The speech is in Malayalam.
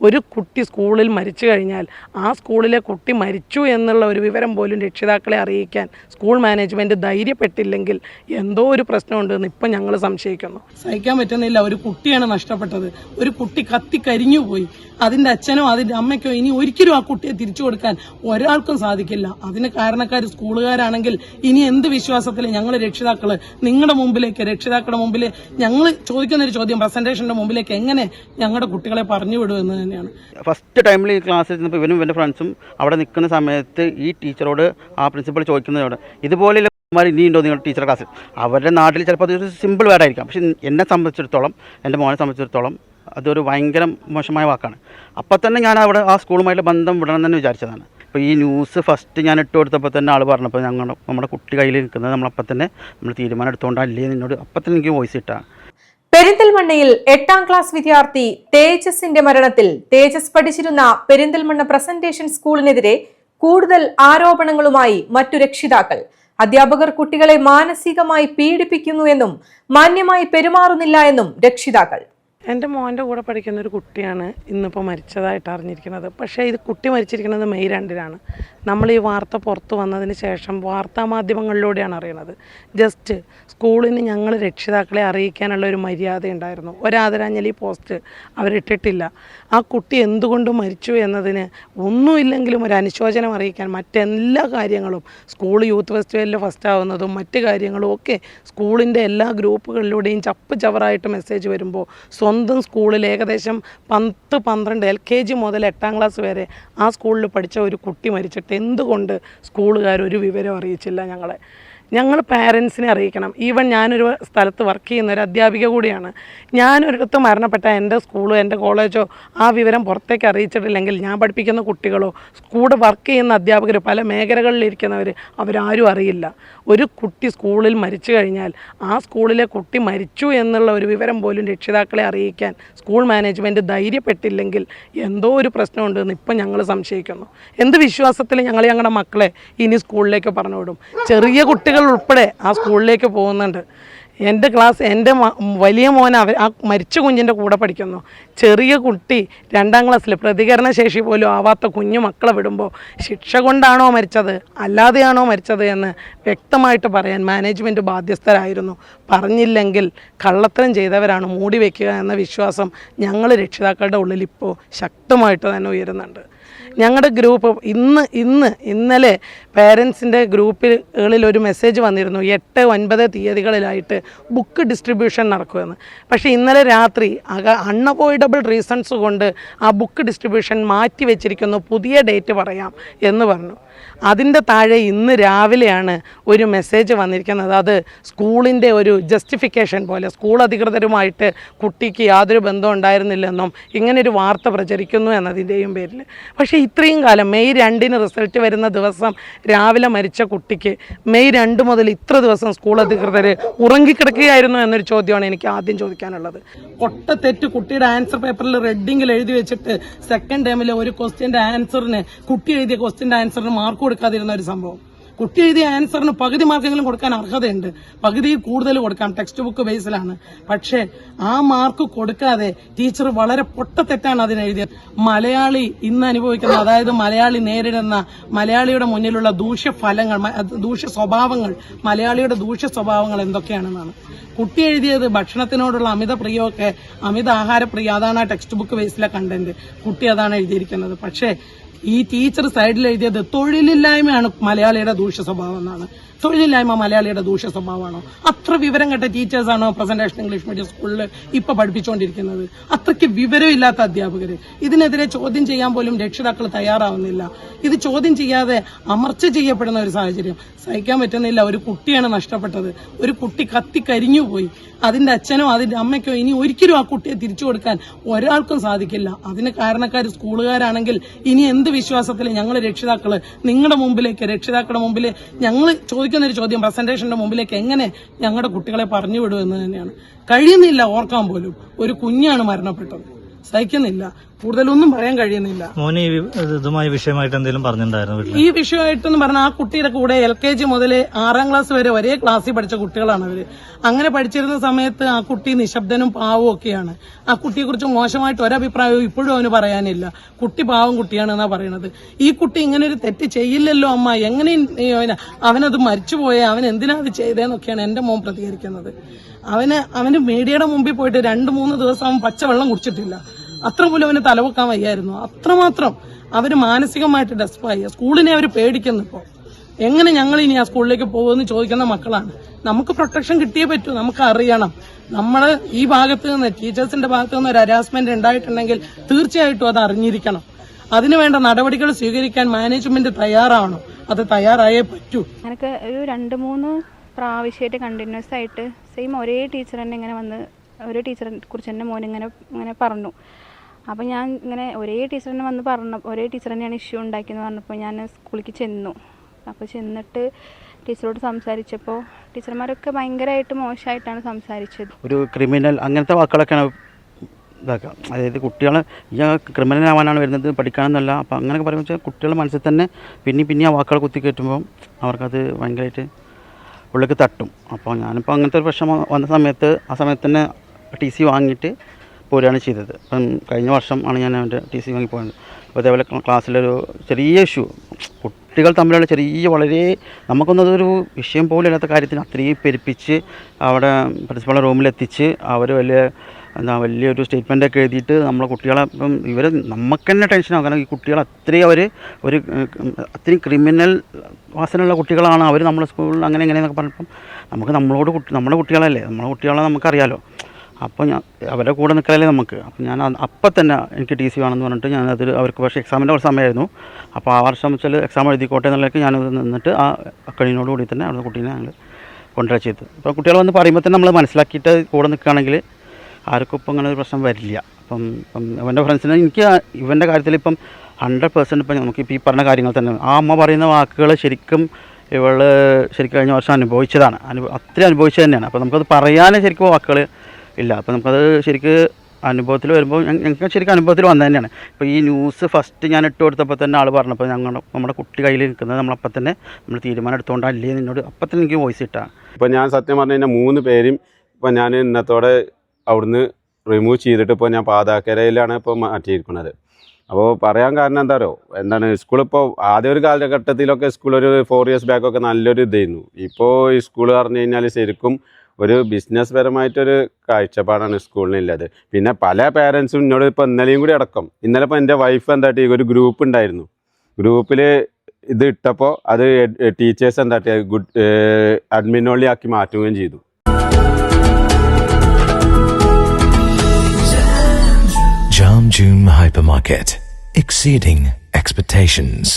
ഒരു കുട്ടി സ്കൂളിൽ മരിച്ചു കഴിഞ്ഞാൽ ആ സ്കൂളിലെ കുട്ടി മരിച്ചു എന്നുള്ള ഒരു വിവരം പോലും രക്ഷിതാക്കളെ അറിയിക്കാൻ സ്കൂൾ മാനേജ്മെൻറ്റ് ധൈര്യപ്പെട്ടില്ലെങ്കിൽ എന്തോ ഒരു പ്രശ്നമുണ്ടെന്ന് ഇപ്പം ഞങ്ങൾ സംശയിക്കുന്നു. സഹിക്കാൻ പറ്റുന്നില്ല. ഒരു കുട്ടിയാണ് നഷ്ടപ്പെട്ടത്. ഒരു കുട്ടി കത്തിക്കരിഞ്ഞു പോയി. അതിൻ്റെ അച്ഛനോ അതിൻ്റെ അമ്മയ്ക്കോ ഇനി ഒരിക്കലും ആ കുട്ടിയെ തിരിച്ചു കൊടുക്കാൻ ഒരാൾക്കും സാധിക്കില്ല. അതിന് കാരണക്കാർ സ്കൂളുകാരാണെങ്കിൽ ഇനി എന്ത് വിശ്വാസത്തിൽ ഞങ്ങൾ രക്ഷിതാക്കൾ നിങ്ങളുടെ മുമ്പിലേക്ക്, രക്ഷിതാക്കളുടെ മുമ്പിൽ ഞങ്ങൾ ചോദിക്കുന്നൊരു ചോദ്യം, പ്രസന്റേഷന്റെ മുമ്പിലേക്ക് എങ്ങനെ ഞങ്ങളുടെ കുട്ടികളെ പറഞ്ഞു വിടുമെന്ന് തന്നെയാണ്. ഫസ്റ്റ് ടൈമിൽ ഈ ക്ലാസ്സിൽ ചെന്നപ്പോൾ ഇവനും ഇവൻ്റെ ഫ്രണ്ട്സും അവിടെ നിൽക്കുന്ന സമയത്ത് ഈ ടീച്ചറോട് ആ പ്രിൻസിപ്പൾ ചോദിക്കുന്നതോട് ഇതുപോലെ ഇനി ഉണ്ടോ നിങ്ങളുടെ ടീച്ചർ ക്ലാസ്സിൽ. അവരുടെ നാട്ടിൽ ചിലപ്പോൾ അതൊരു സിമ്പിൾ വേർഡായിരിക്കാം, പക്ഷെ എന്നെ സംബന്ധിച്ചിടത്തോളം, എൻ്റെ മോനെ സംബന്ധിച്ചിടത്തോളം അതൊരു ഭയങ്കര മോശമായ വാക്കാണ്. അപ്പം തന്നെ ഞാൻ അവിടെ ആ സ്കൂളുമായിട്ട് ബന്ധം വിടണം തന്നെ വിചാരിച്ചതാണ്. ഇപ്പോൾ ഈ ന്യൂസ് ഫസ്റ്റ് ഞാൻ ഇട്ട് കൊടുത്തപ്പോൾ തന്നെ ആൾ പറഞ്ഞപ്പോൾ നമ്മുടെ കുട്ടി കയ്യിൽ നിൽക്കുന്നത് നമ്മളപ്പം തന്നെ നമ്മൾ തീരുമാനം എടുത്തുകൊണ്ടല്ലേ എന്നോട് അപ്പം തന്നെ എനിക്ക് വോയിസ് ഇട്ടാണ്. പെരിന്തൽമണ്ണയിൽ 8ാം ക്ലാസ് വിദ്യാർത്ഥി തേജസിന്റെ മരണത്തിൽ തേജസ് പഠിച്ചിരുന്ന പെരിന്തൽമണ്ണ പ്രസന്റേഷൻ സ്കൂളിനെതിരെ കൂടുതൽ ആരോപണങ്ങളുമായി മറ്റു രക്ഷിതാക്കൾ. അധ്യാപകർ കുട്ടികളെ മാനസികമായി പീഡിപ്പിക്കുന്നു എന്നും മാന്യമായി പെരുമാറുന്നില്ല എന്നും രക്ഷിതാക്കൾ. എൻ്റെ മോൻ്റെ കൂടെ പഠിക്കുന്ന ഒരു കുട്ടിയാണ് ഇന്നിപ്പോൾ മരിച്ചതായിട്ട് അറിഞ്ഞിരിക്കുന്നത്. പക്ഷേ ഇത് കുട്ടി മരിച്ചിരിക്കുന്നത് മെയ് 2-നാണ്. നമ്മൾ ഈ വാർത്ത പുറത്തു വന്നതിന് ശേഷം വാർത്താ മാധ്യമങ്ങളിലൂടെയാണ് അറിയുന്നത്. ജസ്റ്റ് സ്കൂളിന് ഞങ്ങൾ രക്ഷിതാക്കളെ അറിയിക്കാനുള്ള ഒരു മര്യാദ ഉണ്ടായിരുന്നു. ഒരാദരാഞ്ജലി പോസ്റ്റ് അവരിട്ടിട്ടില്ല. ആ കുട്ടി എന്തുകൊണ്ട് മരിച്ചു എന്നതിന് ഒന്നുമില്ലെങ്കിലും ഒരു അനുശോചനം അറിയിക്കാൻ മറ്റെല്ലാ കാര്യങ്ങളും, സ്കൂൾ യൂത്ത് ഫെസ്റ്റിവലിൽ ഫസ്റ്റ് ആവുന്നതും മറ്റ് കാര്യങ്ങളും ഒക്കെ സ്കൂളിൻ്റെ എല്ലാ ഗ്രൂപ്പുകളിലൂടെയും ചപ്പ് ചവറായിട്ട് മെസ്സേജ് വരുമ്പോൾ സ്വന്തം സ്കൂളിൽ ഏകദേശം 10-12 LKG മുതൽ 8ാം ക്ലാസ് വരെ ആ സ്കൂളിൽ പഠിച്ച ഒരു കുട്ടി മരിച്ചിട്ട് എന്തുകൊണ്ട് സ്കൂളുകാർ ഒരു വിവരം അറിയിച്ചില്ല ഞങ്ങളെ? ഞങ്ങൾ പാരൻസിനെ അറിയിക്കണം. ഈവൻ ഞാനൊരു സ്ഥലത്ത് വർക്ക് ചെയ്യുന്ന ഒരു അധ്യാപിക കൂടിയാണ്. ഞാനൊരിടത്ത് മരണപ്പെട്ട എൻ്റെ സ്കൂളോ എൻ്റെ കോളേജോ ആ വിവരം പുറത്തേക്ക് അറിയിച്ചിട്ടില്ലെങ്കിൽ ഞാൻ പഠിപ്പിക്കുന്ന കുട്ടികളോ കൂടെ വർക്ക് ചെയ്യുന്ന അധ്യാപകർ, പല മേഖലകളിലിരിക്കുന്നവർ, അവരാരും അറിയില്ല. ഒരു കുട്ടി സ്കൂളിൽ മരിച്ചു കഴിഞ്ഞാൽ ആ സ്കൂളിലെ കുട്ടി മരിച്ചു എന്നുള്ള ഒരു വിവരം പോലും രക്ഷിതാക്കളെ അറിയിക്കാൻ സ്കൂൾ മാനേജ്മെൻറ്റ് ധൈര്യപ്പെട്ടില്ലെങ്കിൽ എന്തോ ഒരു പ്രശ്നമുണ്ടെന്ന് ഇപ്പം ഞങ്ങൾ സംശയിക്കുന്നു. എന്ത് വിശ്വാസത്തിൽ ഞങ്ങളുടെ മക്കളെ ഇനി സ്കൂളിലേക്ക് പറഞ്ഞു വിടും? ചെറിയ കുട്ടികൾ ഉൾപ്പെടെ ആ സ്കൂളിലേക്ക് പോകുന്നുണ്ട്. എൻ്റെ വലിയ മോൻ ആ മരിച്ച കുഞ്ഞിൻ്റെ കൂടെ പഠിക്കുന്നു. ചെറിയ കുട്ടി 2ാം ക്ലാസ്സിൽ പ്രതികരണശേഷി പോലും ആവാത്ത കുഞ്ഞു മക്കളെ വിടുമ്പോൾ ശിക്ഷ കൊണ്ടാണോ മരിച്ചത് അല്ലാതെയാണോ മരിച്ചത് എന്ന് വ്യക്തമായിട്ട് പറയാൻ മാനേജ്മെൻറ്റ് ബാധ്യസ്ഥരായിരുന്നു. പറഞ്ഞില്ലെങ്കിൽ കള്ളത്തരം ചെയ്തവരാണ് മൂടി വയ്ക്കുക എന്ന വിശ്വാസം ഞങ്ങൾ രക്ഷിതാക്കളുടെ ഉള്ളിൽ ഇപ്പോൾ ശക്തമായിട്ട് തന്നെ ഉയരുന്നുണ്ട്. ഞങ്ങളുടെ ഗ്രൂപ്പ് ഇന്നലെ പേരൻസിൻ്റെ ഗ്രൂപ്പുകളിൽ ഒരു മെസ്സേജ് വന്നിരുന്നു, 8-9 തീയതികളിലായിട്ട് ബുക്ക് ഡിസ്ട്രിബ്യൂഷൻ നടക്കുമെന്ന്. പക്ഷേ ഇന്നലെ രാത്രി അൺഅവോയ്ഡബിൾ റീസൺസ് കൊണ്ട് ആ ബുക്ക് ഡിസ്ട്രിബ്യൂഷൻ മാറ്റി വെച്ചിരിക്കുന്നു, പുതിയ ഡേറ്റ് പറയാം എന്ന് പറഞ്ഞു. അതിൻ്റെ താഴെ ഇന്ന് രാവിലെയാണ് ഒരു മെസ്സേജ് വന്നിരിക്കുന്നത്. അത് സ്കൂളിൻ്റെ ഒരു ജസ്റ്റിഫിക്കേഷൻ പോലെ, സ്കൂൾ അധികൃതരുമായിട്ട് കുട്ടിക്ക് യാതൊരു ബന്ധവും ഉണ്ടായിരുന്നില്ലെന്നും ഇങ്ങനൊരു വാർത്ത പ്രചരിക്കുന്നു എന്നതിൻ്റെയും പേരിൽ. പക്ഷേ ഇത്രയും കാലം മെയ് 2-ന് റിസൾട്ട് വരുന്ന ദിവസം രാവിലെ മരിച്ച കുട്ടിക്ക് മെയ് 2 മുതൽ ഇത്ര ദിവസം സ്കൂൾ അധികൃതർ ഉറങ്ങിക്കിടക്കുകയായിരുന്നു എന്നൊരു ചോദ്യമാണ് എനിക്ക് ആദ്യം ചോദിക്കാനുള്ളത്. ഒട്ട തെറ്റ് കുട്ടിയുടെ ആൻസർ പേപ്പറിൽ റെഡിങ്ങിൽ എഴുതി വെച്ചിട്ട് സെക്കൻഡ് ടൈമിൽ ഒരു ക്വസ്റ്റ്യൻ്റെ ആൻസറിന്, കുട്ടി എഴുതിയ ക്വസ്റ്റ്യൻ്റെ ആൻസറിന് മാർക്ക് കൊടുക്കാതിരുന്ന ഒരു സംഭവം. കുട്ടി എഴുതിയ ആൻസറിന് പകുതി മാർക്കെങ്കിലും കൊടുക്കാൻ അർഹതയുണ്ട്, പകുതിയിൽ കൂടുതൽ കൊടുക്കാം, ടെക്സ്റ്റ് ബുക്ക് ബേസിലാണ്. പക്ഷേ ആ മാർക്ക് കൊടുക്കാതെ ടീച്ചർ വളരെ പൊട്ടത്തെറ്റാണ് അതിനെഴുതിയത്. മലയാളി ഇന്ന് അനുഭവിക്കുന്ന, അതായത് മലയാളി നേരിടുന്ന, മലയാളിയുടെ മുന്നിലുള്ള ദൂഷ്യഫലങ്ങൾ, ദൂഷ്യ സ്വഭാവങ്ങൾ, മലയാളിയുടെ ദൂഷ്യ സ്വഭാവങ്ങൾ എന്തൊക്കെയാണെന്നാണ് കുട്ടി എഴുതിയത്. ഭക്ഷണത്തിനോടുള്ള അമിത പ്രിയമൊക്കെ, അമിത ആഹാരപ്രിയ, അതാണ് ആ ടെക്സ്റ്റ് ബുക്ക് ബേസിലെ കണ്ടന്റ്. കുട്ടി അതാണ് എഴുതിയിരിക്കുന്നത്. പക്ഷേ ഈ ടീച്ചർ സൈഡിൽ എഴുതിയത് തൊഴിലില്ലായ്മയാണ് മലയാളിയുടെ ദൂഷ്യ സ്വഭാവം എന്നാണ്. തൊഴിലില്ലായ്മ മലയാളിയുടെ ദൂഷ്യ സ്വഭാവമാണോ? അത്ര വിവരം കെട്ട ടീച്ചേഴ്സാണോ പ്രസന്റേഷൻ ഇംഗ്ലീഷ് മീഡിയം സ്കൂളിൽ ഇപ്പൊ പഠിപ്പിച്ചുകൊണ്ടിരിക്കുന്നത്? അത്രയ്ക്ക് വിവരമില്ലാത്ത അധ്യാപകര്. ഇതിനെതിരെ ചോദ്യം ചെയ്യാൻ പോലും രക്ഷിതാക്കൾ തയ്യാറാവുന്നില്ല. ഇത് ചോദ്യം ചെയ്യാതെ അമർച്ച ചെയ്യപ്പെടുന്ന ഒരു സാഹചര്യം സഹിക്കാൻ പറ്റുന്നില്ല. ഒരു കുട്ടിയാണ് നഷ്ടപ്പെട്ടത്. ഒരു കുട്ടി കത്തിക്കരിഞ്ഞു പോയി. അതിന്റെ അച്ഛനോ അതിന്റെ അമ്മയ്ക്കോ ഇനി ഒരിക്കലും ആ കുട്ടിയെ തിരിച്ചു കൊടുക്കാൻ ഒരാൾക്കും സാധിക്കില്ല. അതിന് കാരണക്കാർ സ്കൂളുകാരാണെങ്കിൽ ഇനി എന്ത് വിശ്വാസത്തിൽ ഞങ്ങൾ രക്ഷിതാക്കൾ നിങ്ങളുടെ മുമ്പിലേക്ക്, രക്ഷിതാക്കളുടെ മുമ്പിൽ ഞങ്ങൾ ചോദിക്കുന്നൊരു ചോദ്യം, പ്രസന്റേഷന്റെ മുമ്പിലേക്ക് എങ്ങനെ ഞങ്ങളുടെ കുട്ടികളെ പറഞ്ഞു വിടുമെന്ന് തന്നെയാണ്. കഴിയുന്നില്ല ഓർക്കാൻ പോലും. ഒരു കുഞ്ഞാണ് മരണപ്പെട്ടത്. സഹിക്കുന്നില്ല. കൂടുതലൊന്നും പറയാൻ കഴിയുന്നില്ല. മോന് ഇതുമായി വിഷയമായിട്ട് എന്തെങ്കിലും പറഞ്ഞിട്ടുണ്ടായിരുന്നു വീട്ടിൽ? ഈ വിഷയമായിട്ടെന്ന് പറഞ്ഞാൽ ആ കുട്ടിയുടെ കൂടെ LKG മുതൽ 6ാം ക്ലാസ് വരെ ഒരേ ക്ലാസ്സിൽ പഠിച്ച കുട്ടികളാണ് അവര്. അങ്ങനെ പഠിച്ചിരുന്ന സമയത്ത് ആ കുട്ടി നിശബ്ദനും പാവവും ഒക്കെയാണ്. ആ കുട്ടിയെ കുറിച്ച് മോശമായിട്ട് ഒരഭിപ്രായവും ഇപ്പോഴും അവന് പറയാനില്ല. കുട്ടി പാവം കുട്ടിയാണെന്നാ പറയണത്. ഈ കുട്ടി ഇങ്ങനെ ഒരു തെറ്റ് ചെയ്യില്ലല്ലോ അമ്മ, എങ്ങനെ അവനത് മരിച്ചുപോയേ, അവൻ എന്തിനാ അത് ചെയ്തതെന്നൊക്കെയാണ് എന്റെ മോൻ പ്രതികരിക്കുന്നത്. അവന് മീഡിയയുടെ മുമ്പിൽ പോയിട്ട് 2-3 ദിവസം അവൻ പച്ചവെള്ളം കുടിച്ചിട്ടില്ല. അത്ര പോലും അവന് തലവെക്കാൻ വയ്യായിരുന്നു. അത്രമാത്രം അവര് മാനസികമായിട്ട് ഡെസ്പായി. സ്കൂളിനെ അവർ പേടിക്കുന്നു. ഇപ്പോൾ എങ്ങനെ ഞങ്ങൾ ഇനി ആ സ്കൂളിലേക്ക് പോകുമെന്ന് ചോദിക്കുന്ന മക്കളാണ്. നമുക്ക് പ്രൊട്ടക്ഷൻ കിട്ടിയേ പറ്റൂ. നമുക്ക് അറിയണം, നമ്മൾ ഈ ഭാഗത്ത് നിന്ന് ടീച്ചേഴ്സിന്റെ ഭാഗത്ത് നിന്ന് ഒരു ഹരാസ്മെന്റ് ഉണ്ടായിട്ടുണ്ടെങ്കിൽ തീർച്ചയായിട്ടും അത് അറിഞ്ഞിരിക്കണം. അതിനുവേണ്ട നടപടികൾ സ്വീകരിക്കാൻ മാനേജ്മെന്റ് തയ്യാറാവണം. അത് തയ്യാറായേ പറ്റൂ. എനിക്ക് ഒരു 2-3 പ്രാവശ്യമായിട്ട് കണ്ടിന്യൂസ് ആയിട്ട് സെയിം ഒരേ ടീച്ചർ തന്നെ ഇങ്ങനെ വന്ന് ഒരേ ടീച്ചറെ കുറിച്ച് തന്നെ മോൻ ഇങ്ങനെ പറഞ്ഞു. അപ്പോൾ ഞാൻ ഇങ്ങനെ ഒരേ ടീച്ചർ തന്നെ വന്ന് ഒരേ ടീച്ചർ തന്നെയാണ് ഇഷ്യൂ ഉണ്ടാക്കിയെന്ന് പറഞ്ഞപ്പോൾ ഞാൻ സ്കൂളിലേക്ക് ചെന്നു. അപ്പോൾ ചെന്നിട്ട് ടീച്ചറോട് സംസാരിച്ചപ്പോൾ ടീച്ചർമാരൊക്കെ ഭയങ്കരമായിട്ട് മോശമായിട്ടാണ് സംസാരിച്ചത്. ഒരു ക്രിമിനൽ അങ്ങനത്തെ വാക്കുകളൊക്കെയാണ് ഇതാക്കുക. അതായത് കുട്ടികൾ ഈ ക്രിമിനലാവാനാണ് വരുന്നത്, പഠിക്കാനെന്നല്ല. അപ്പോൾ അങ്ങനെയൊക്കെ പറയുമ്പോൾ വെച്ചാൽ കുട്ടികളുടെ മനസ്സിൽ തന്നെ പിന്നെ ആ വാക്കുകൾ കുത്തിക്കയറ്റുമ്പോൾ അവർക്കത് ഭയങ്കരമായിട്ട് ഉള്ളിലേക്ക് തട്ടും. അപ്പോൾ ഞാനിപ്പോൾ അങ്ങനത്തെ ഒരു പ്രശ്നം വന്ന സമയത്ത് ആ സമയത്ത് തന്നെ TC വാങ്ങിയിട്ട് പോരുകയാണ് ചെയ്തത്. അപ്പം കഴിഞ്ഞ വർഷം ആണ് ഞാൻ അവൻ്റെ TC വാങ്ങി പോയത്. അപ്പോൾ അതേപോലെ ക്ലാസ്സിലൊരു ചെറിയ ഇഷ്യൂ, കുട്ടികൾ തമ്മിലുള്ള വളരെ നമുക്കൊന്നും അതൊരു വിഷയം പോലും ഇല്ലാത്ത കാര്യത്തിന് അത്രയും പെരുപ്പിച്ച് അവിടെ പ്രിൻസിപ്പളുടെ റൂമിലെത്തിച്ച് അവർ വലിയൊരു സ്റ്റേറ്റ്മെൻറ്റൊക്കെ എഴുതിയിട്ട് നമ്മളെ കുട്ടികളെ ഇപ്പം നമുക്ക് തന്നെ ടെൻഷനാകും. കാരണം ഈ കുട്ടികൾ അത്രയും ക്രിമിനൽ വാസനയുള്ള കുട്ടികളാണ് അവർ. നമ്മളെ സ്കൂളിൽ അങ്ങനെയൊക്കെ പറഞ്ഞപ്പം നമ്മുടെ കുട്ടികളല്ലേ, നമ്മളെ കുട്ടികളെ നമുക്കറിയാലോ. അപ്പോൾ അവരുടെ കൂടെ നിൽക്കലല്ലേ നമുക്ക്. അപ്പോൾ ഞാൻ അപ്പം തന്നെ എനിക്ക് TC വേണമെന്ന് പറഞ്ഞിട്ട് ഞാനത് അവർക്ക് പക്ഷേ എക്സാമിൻ്റെ ഒരു സമയമായിരുന്നു. അപ്പോൾ ആ വർഷം വെച്ചാൽ എക്സാം എഴുതിക്കോട്ടെ എന്നുള്ളതൊക്കെ ഞാനത് നിന്നിട്ട് ആ കഴിവിനോടുകൂടി തന്നെ അവിടുത്തെ കുട്ടീനെ ഞങ്ങൾ കൊണ്ടുവരാൻ ചെയ്തു. അപ്പോൾ കുട്ടികൾ വന്ന് പറയുമ്പോൾ തന്നെ നമ്മൾ മനസ്സിലാക്കിയിട്ട് കൂടെ നിൽക്കുകയാണെങ്കിൽ ആർക്കും ഇപ്പം അങ്ങനെ ഒരു പ്രശ്നം വരില്ല. അപ്പം അവൻ്റെ ഫ്രണ്ട്സിന് എനിക്ക് ഇവൻ്റെ കാര്യത്തിൽ ഇപ്പം 100% ഇപ്പം നമുക്കിപ്പോൾ ഈ പറഞ്ഞ കാര്യങ്ങൾ തന്നെ ആ അമ്മ പറയുന്ന വാക്കുകൾ ശരിക്കും കഴിഞ്ഞ വർഷം അനുഭവിച്ചതാണ്. അത്രയും അനുഭവിച്ചത് തന്നെയാണ്. അപ്പോൾ നമുക്കത് പറയാൻ ശരിക്കും വാക്കുകൾ ഇല്ല. അപ്പോൾ നമുക്കത് ശരിക്കും അനുഭവത്തിൽ വരുമ്പോൾ ഞങ്ങൾക്ക് ശരിക്കും അനുഭവത്തിൽ വന്നത് തന്നെയാണ്. ഇപ്പോൾ ഈ ന്യൂസ് ഫസ്റ്റ് ഞാൻ ഇട്ട് കൊടുത്തപ്പോൾ തന്നെ ആൾ പറഞ്ഞപ്പോൾ നമ്മുടെ കുട്ടി കയ്യിൽ നിൽക്കുന്നത് നമ്മളപ്പം തന്നെ നമ്മൾ തീരുമാനം എടുത്തുകൊണ്ടല്ലേ എന്നോട് അപ്പം തന്നെ എനിക്ക് വോയിസ് ഇട്ടാണ്. ഇപ്പോൾ ഞാൻ സത്യം പറഞ്ഞു കഴിഞ്ഞാൽ 3 പേരും ഇപ്പോൾ ഞാൻ ഇന്നത്തോടെ അവിടുന്ന് റിമൂവ് ചെയ്തിട്ട് ഇപ്പോൾ ഞാൻ പാതാക്കരയിലാണ് ഇപ്പോൾ മാറ്റിയിരിക്കുന്നത്. അപ്പോൾ പറയാൻ കാരണം എന്താണ് സ്കൂളിപ്പോൾ ആദ്യ ഒരു കാലഘട്ടത്തിലൊക്കെ സ്കൂൾ ഒരു 4 years ബാക്കൊക്കെ നല്ലൊരു ഇതായിരുന്നു. ഇപ്പോൾ ഈ സ്കൂൾ പറഞ്ഞു കഴിഞ്ഞാൽ ശരിക്കും ഒരു ബിസിനസ് പരമായിട്ടൊരു കാഴ്ചപ്പാടാണ് സ്കൂളിനുള്ളത്. പിന്നെ പല പേരൻസും എന്നോട് ഇപ്പോൾ ഇന്നലെയും കൂടി അടക്കം ഇന്നലെ ഇപ്പോൾ എൻ്റെ വൈഫ് ഒരു ഗ്രൂപ്പ് ഉണ്ടായിരുന്നു. ഗ്രൂപ്പിൽ ഇത് ഇട്ടപ്പോൾ അത് ടീച്ചേഴ്സ് അഡ്മിൻ ഓൺലി ആക്കി മാറ്റുകയും ചെയ്തു. Jam June Hypermarket, exceeding expectations.